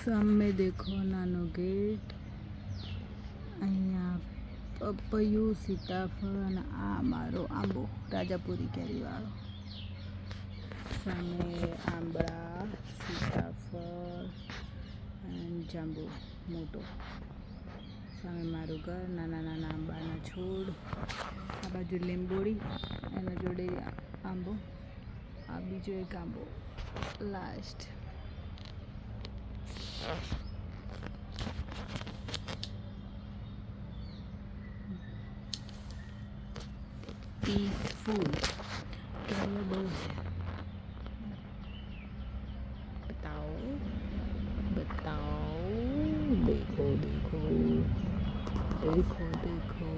સામે દેખો નાનો ગેટ, અહીંયા પપૈયું, સીતાફળ અને આ મારો આંબો રાજાપુરી કેરીવાળો. સામે આંબળા, સીતાફળ અને જાંબુ મોટો. સામે મારું ઘર, નાના નાના આંબાના છોડ, આ બાજુ લીંબોડી, એના જોડે આંબો, આ બીજો એક આંબો લાસ્ટ. પીસફુલ કેરીઓ બહુ છે. બતાવો બતાવો, દેખો દેખો દેખો દેખો.